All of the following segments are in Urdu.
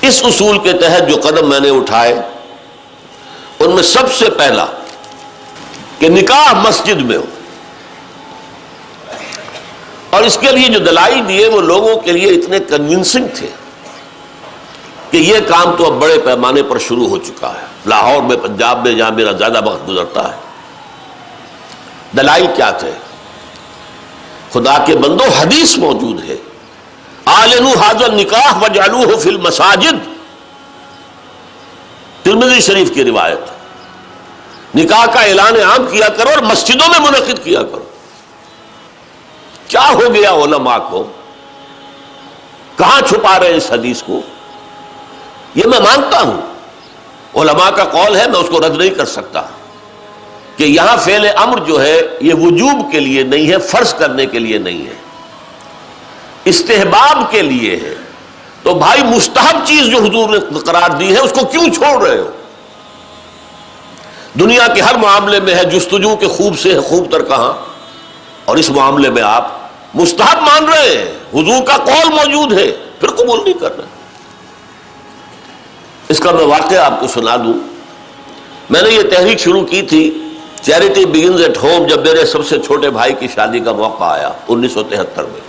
اس اصول کے تحت جو قدم میں نے اٹھائے ان میں سب سے پہلا کہ نکاح مسجد میں ہو، اور اس کے لیے جو دلائل دیے وہ لوگوں کے لیے اتنے کنونسنگ تھے کہ یہ کام تو اب بڑے پیمانے پر شروع ہو چکا ہے، لاہور میں، پنجاب میں، جہاں میرا زیادہ وقت گزرتا ہے۔ دلائل کیا تھے؟ خدا کے بندو، حدیث موجود ہے، اعلنوا ھذا النکاح وجعلوہ فی المساجد، ترمذی شریف کی روایت، نکاح کا اعلان عام کیا کرو اور مسجدوں میں منعقد کیا کرو۔ کیا ہو گیا علماء کو؟ کہاں چھپا رہے اس حدیث کو؟ یہ میں مانتا ہوں، علماء کا قول ہے، میں اس کو رد نہیں کر سکتا کہ یہاں فعل امر جو ہے یہ وجوب کے لیے نہیں ہے، فرض کرنے کے لیے نہیں ہے، استحباب کے لیے ہے۔ تو بھائی مستحب چیز جو حضور نے قرار دی ہے اس کو کیوں چھوڑ رہے ہو؟ دنیا کے ہر معاملے میں ہے جستجو کے خوب سے ہے خوب تر کہاں، اور اس معاملے میں آپ مستحب مان رہے ہیں، حضور کا قول موجود ہے، پھر قبول نہیں کر رہے۔ اس کا میں واقعہ آپ کو سنا دوں۔ میں نے یہ تحریک شروع کی تھی چیریٹی بگنز ایٹ ہوم جب میرے سب سے چھوٹے بھائی کی شادی کا موقع آیا 1973 میں۔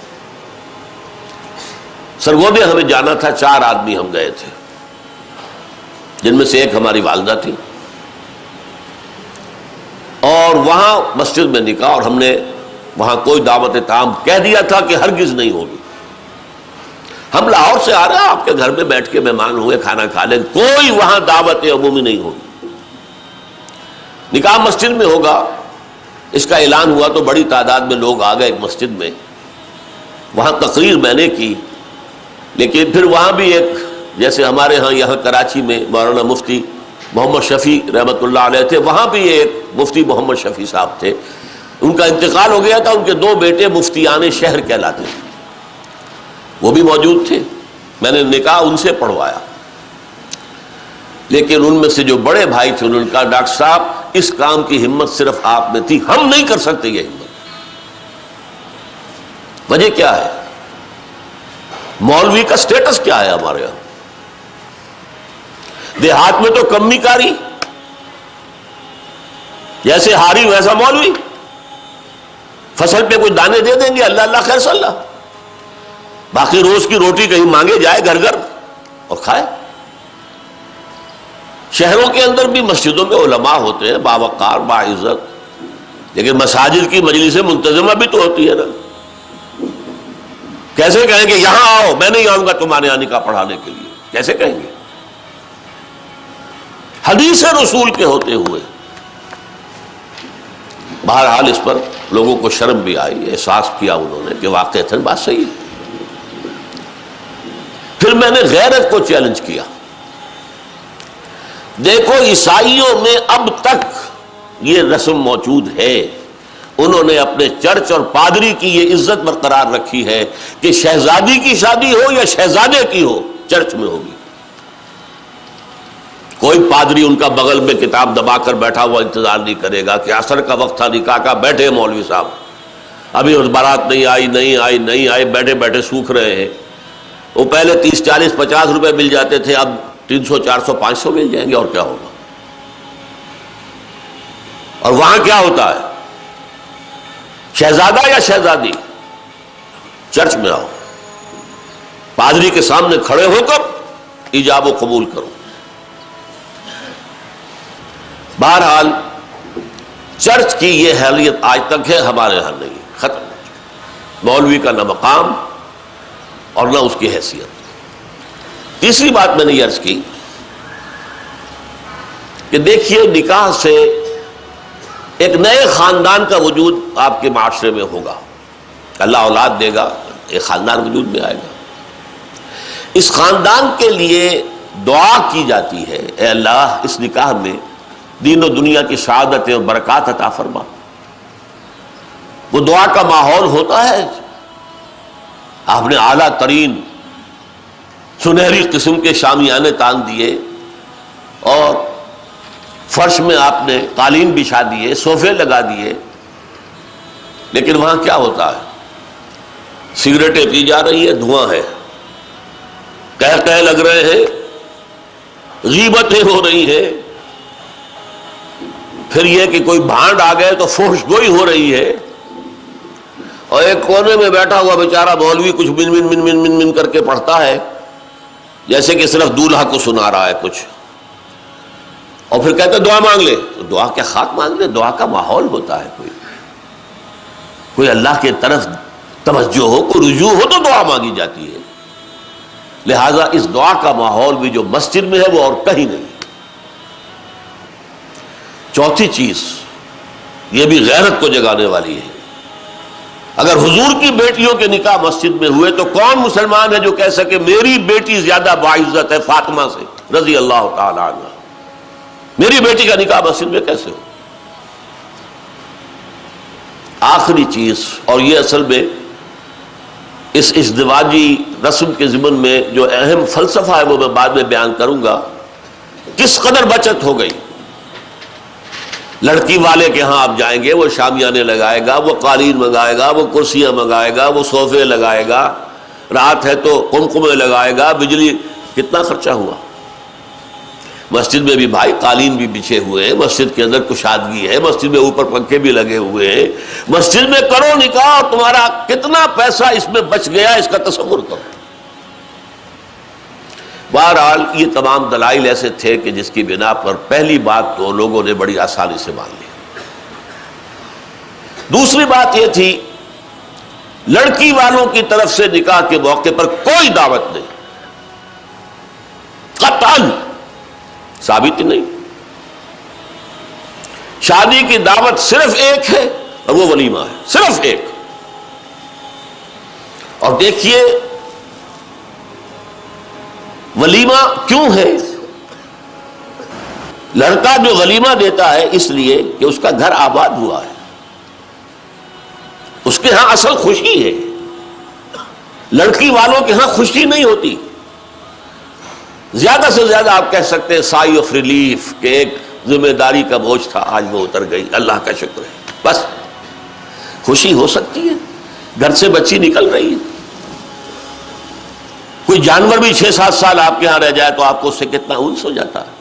سرگودے ہمیں جانا تھا، 4 آدمی ہم گئے تھے، جن میں سے ایک ہماری والدہ تھی، اور وہاں مسجد میں نکاح، اور ہم نے وہاں کوئی دعوت تام کہہ دیا تھا کہ ہرگز نہیں ہوگی۔ ہم لاہور سے آ رہے ہیں، آپ کے گھر میں بیٹھ کے مہمان ہوئے، کھانا کھا لیں، کوئی وہاں دعوت عمومی نہیں ہوگی، نکاح مسجد میں ہوگا۔ اس کا اعلان ہوا تو بڑی تعداد میں لوگ آ گئے ایک مسجد میں، وہاں تقریر میں نے کی، لیکن پھر وہاں بھی ایک، جیسے ہمارے ہاں یہاں کراچی میں مولانا مفتی محمد شفیع رحمۃ اللہ علیہ تھے، وہاں بھی ایک مفتی محمد شفیع صاحب تھے، ان کا انتقال ہو گیا تھا، ان کے 2 بیٹے مفتیان شہر کہلاتے تھے، وہ بھی موجود تھے، میں نے نکاح ان سے پڑھوایا۔ لیکن ان میں سے جو بڑے بھائی تھے انہوں نے کہا ڈاکٹر صاحب اس کام کی ہمت صرف آپ میں تھی، ہم نہیں کر سکتے یہ ہمت۔ وجہ کیا ہے؟ مولوی کا سٹیٹس کیا ہے ہمارے یہاں؟ دیہات میں تو کمی کاری، جیسے ہاری ویسا مولوی، فصل پہ کوئی دانے دے دیں گے، اللہ اللہ خیر صلی اللہ، باقی روز کی روٹی کہیں مانگے جائے گھر گھر اور کھائے۔ شہروں کے اندر بھی مسجدوں میں علماء ہوتے ہیں باوقار باعزت، لیکن مساجد کی مجلس منتظمہ بھی تو ہوتی ہے نا۔ کیسے کہیں گے یہاں آؤ، میں نہیں آؤں گا تمہارے یہاں نکاح پڑھانے کے لیے؟ کیسے کہیں گے؟ حدیث رسول کے ہوتے ہوئے۔ بہرحال اس پر لوگوں کو شرم بھی آئی، احساس کیا انہوں نے کہ واقعتاً بات صحیح ہے۔ پھر میں نے غیرت کو چیلنج کیا۔ دیکھو عیسائیوں میں اب تک یہ رسم موجود ہے، انہوں نے اپنے چرچ اور پادری کی یہ عزت برقرار رکھی ہے کہ شہزادی کی شادی ہو یا شہزادے کی ہو چرچ میں ہوگی۔ کوئی پادری ان کا بغل میں کتاب دبا کر بیٹھا ہوا انتظار نہیں کرے گا کہ عصر کا وقت تھا نکاح کا، بیٹھے مولوی صاحب ابھی بارات نہیں آئی، بیٹھے بیٹھے سوکھ رہے ہیں۔ وہ پہلے 30 40 50 روپے مل جاتے تھے، اب 300 400 500 مل جائیں گے، اور کیا ہوگا؟ اور وہاں کیا ہوتا ہے؟ شہزادہ یا شہزادی چرچ میں آؤ، پادری کے سامنے کھڑے ہو کر ایجاب و قبول کرو۔ بہرحال چرچ کی یہ حیثیت آج تک ہے، ہمارے یہاں نہیں، ختم ہو چکی۔ مولوی کا نہ مقام اور نہ اس کی حیثیت۔ تیسری بات میں نے یہ عرض کی کہ دیکھیے نکاح سے ایک نئے خاندان کا وجود آپ کے معاشرے میں ہوگا، اللہ اولاد دے گا، ایک خاندان وجود میں آئے گا۔ اس خاندان کے لیے دعا کی جاتی ہے، اے اللہ اس نکاح میں دین و دنیا کی سعادت اور برکات عطا فرما۔ وہ دعا کا ماحول ہوتا ہے، آپ نے اعلیٰ ترین سنہری قسم کے شامیانے تان دیے، اور فرش میں آپ نے قالین بچھا دیے، صوفے لگا دیے، لیکن وہاں کیا ہوتا ہے؟ سگریٹیں پی جا رہی ہے، دھواں ہے، کہہ لگ رہے ہیں، غیبتیں ہو رہی ہیں، پھر یہ کہ کوئی بھانڈ آ گئے تو فحش گوئی ہو رہی ہے، اور ایک کونے میں بیٹھا ہوا بیچارہ مولوی کچھ من من من من من من کر کے پڑھتا ہے جیسے کہ صرف دولہا کو سنا رہا ہے کچھ، اور پھر کہتے دعا مانگ لے. تو دعا کیا خاک مانگ لے؟ دعا کا ماحول ہوتا ہے، کوئی اللہ کی طرف توجہ ہو، کوئی رجوع ہو تو دعا مانگی جاتی ہے. لہذا اس دعا کا ماحول بھی جو مسجد میں ہے وہ اور کہیں نہیں. چوتھی چیز یہ بھی غیرت کو جگانے والی ہے. اگر حضور کی بیٹیوں کے نکاح مسجد میں ہوئے تو کون مسلمان ہے جو کہہ سکے میری بیٹی زیادہ باعزت ہے فاطمہ سے رضی اللہ تعالی عنہ؟ میری بیٹی کا نکاح مسجد میں کیسے ہو؟ آخری چیز، اور یہ اصل میں اس ازدواجی رسم کے ضمن میں جو اہم فلسفہ ہے وہ میں بعد میں بیان کروں گا. کس قدر بچت ہو گئی. لڑکی والے کے ہاں آپ جائیں گے، وہ شامیانے لگائے گا، وہ قالین منگائے گا، وہ کرسیاں منگائے گا، وہ صوفے لگائے گا، رات ہے تو قمقمے لگائے گا، بجلی. کتنا خرچہ ہوا. مسجد میں بھی بھائی قالین بھی بچھے ہوئے ہیں، مسجد کے اندر کشادگی ہے، مسجد میں اوپر پنکھے بھی لگے ہوئے ہیں. مسجد میں کرو نکاح اور تمہارا کتنا پیسہ اس میں بچ گیا اس کا تصور کرو. بہرحال یہ تمام دلائل ایسے تھے کہ جس کی بنا پر پہلی بات تو لوگوں نے بڑی آسانی سے مان لی. دوسری بات یہ تھی لڑکی والوں کی طرف سے نکاح کے موقع پر کوئی دعوت نہیں، قطعاً ثابت نہیں. شادی کی دعوت صرف ایک ہے اور وہ ولیمہ ہے، صرف ایک. اور دیکھیے ولیمہ کیوں ہے؟ لڑکا جو ولیمہ دیتا ہے اس لیے کہ اس کا گھر آباد ہوا ہے، اس کے ہاں اصل خوشی ہے. لڑکی والوں کے ہاں خوشی نہیں ہوتی. زیادہ سے زیادہ آپ کہہ سکتے ہیں سائی آف ریلیف کہ ایک ذمہ داری کا بوجھ تھا آج وہ اتر گئی، اللہ کا شکر ہے. بس خوشی ہو سکتی ہے، گھر سے بچی نکل رہی ہے. کوئی جانور بھی 6-7 سال آپ کے ہاں رہ جائے تو آپ کو اس سے کتنا انس ہو جاتا ہے.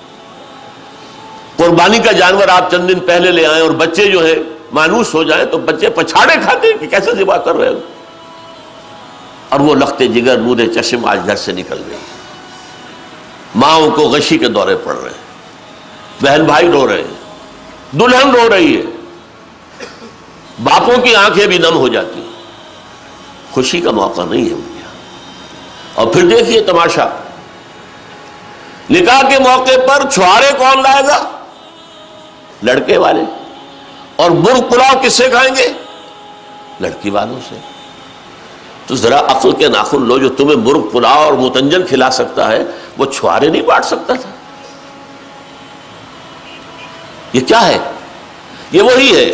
قربانی کا جانور آپ چند دن پہلے لے آئیں اور بچے جو ہے مانوس ہو جائیں تو بچے پچھاڑے کھاتے کہ کیسے ذبح کر رہے ہو، اور وہ لختے جگر نورے چشم آج گھر سے نکل گئی. ماؤں کو غشی کے دورے پڑ رہے ہیں، بہن بھائی رو رہے ہیں، دلہن رو رہی ہے، باپوں کی آنکھیں بھی نم ہو جاتی ہیں. خوشی کا موقع نہیں ہے ان کے یہاں. اور پھر دیکھیے تماشا، نکاح کے موقع پر چھوارے کون لائے گا؟ لڑکے والے. اور مرغ پلاؤ کس سے کھائیں گے؟ لڑکی والوں سے. تو ذرا عقل کے ناخن لو، جو تمہیں مرغ پلاؤ اور متنجن کھلا سکتا ہے وہ چھوارے نہیں بانٹ سکتا تھا؟ یہ کیا ہے؟ یہ وہی ہے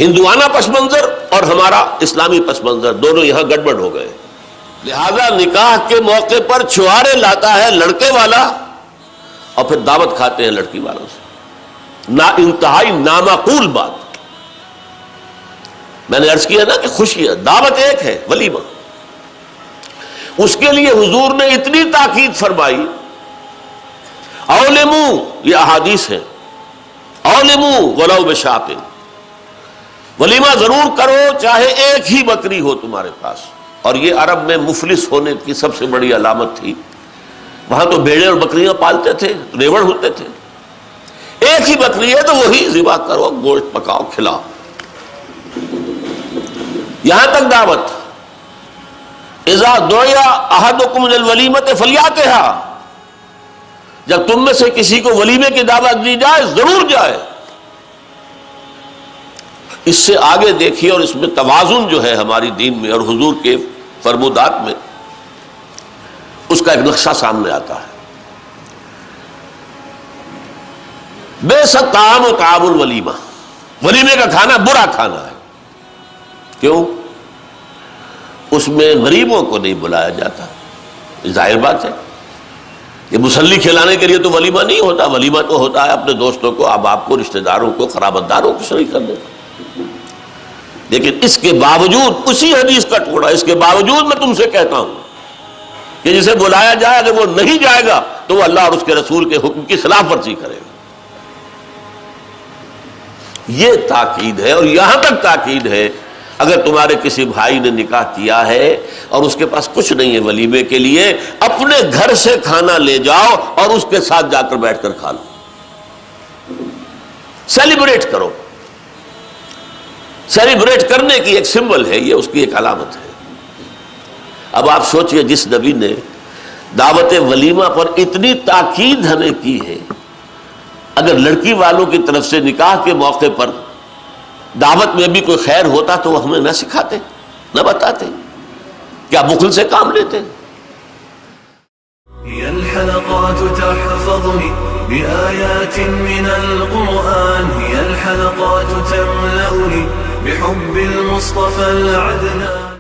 ہندوانہ پس منظر اور ہمارا اسلامی پس منظر، دونوں یہاں گڑبڑ ہو گئے. لہذا نکاح کے موقع پر چھوارے لاتا ہے لڑکے والا اور پھر دعوت کھاتے ہیں لڑکی والوں سے. انتہائی نامعقول بات. میں نے عرض کیا نا کہ خوشی ہے، دعوت ایک ہے ولیمہ. اس کے لیے حضور نے اتنی تاکید فرمائی. اولمو، یہ احادیث ہے، اولمو ولو بشاۃ، ولیمہ ضرور کرو چاہے ایک ہی بکری ہو تمہارے پاس. اور یہ عرب میں مفلس ہونے کی سب سے بڑی علامت تھی. وہاں تو بھیڑیں اور بکریاں پالتے تھے، ریوڑ ہوتے تھے. ایک ہی بکری ہے تو وہی ذبح کرو، گوشت پکاؤ، کھلاؤ. یہاں تک دعوت اذا دعی احدکم للولیمۃ فلیاتھا، جب تم میں سے کسی کو ولیمے کی دعوت دی جائے ضرور جائے. اس سے آگے دیکھیے، اور اس میں توازن جو ہے ہماری دین میں اور حضور کے فرمودات میں، اس کا ایک نقشہ سامنے آتا ہے. بئس الطعام طعام الولیمہ، ولیمے کا کھانا برا کھانا ہے. کیوں؟ اس میں غریبوں کو نہیں بلایا جاتا. ظاہر بات ہے، یہ مسلی کھلانے کے لیے تو ولیمہ نہیں ہوتا. ولیمہ تو ہوتا ہے اپنے دوستوں کو، احباب کو، رشتہ داروں کو، قرابت داروں کو شریک کرنے کا. لیکن اس کے باوجود، اسی حدیث کا ٹکڑا، اس کے باوجود میں تم سے کہتا ہوں کہ جسے بلایا جائے اگر وہ نہیں جائے گا تو وہ اللہ اور اس کے رسول کے حکم کی خلاف ورزی کرے گا. یہ تاکید ہے. اور یہاں تک تاکید ہے اگر تمہارے کسی بھائی نے نکاح کیا ہے اور اس کے پاس کچھ نہیں ہے ولیمے کے لیے، اپنے گھر سے کھانا لے جاؤ اور اس کے ساتھ جا کر بیٹھ کر کھا لو، سیلیبریٹ کرو. سیلیبریٹ کرنے کی ایک سمبل ہے، یہ اس کی ایک علامت ہے. اب آپ سوچئے جس نبی نے دعوت ولیمہ پر اتنی تاکید ہمیں کی ہے، اگر لڑکی والوں کی طرف سے نکاح کے موقع پر دعوت میں بھی کوئی خیر ہوتا تو وہ ہمیں نہ سکھاتے، نہ بتاتے، کیا بخل سے کام لیتے؟ هي الحلقات تحفظني بآيات من القرآن، هي الحلقات تملأني بحب المصطفى العدنان.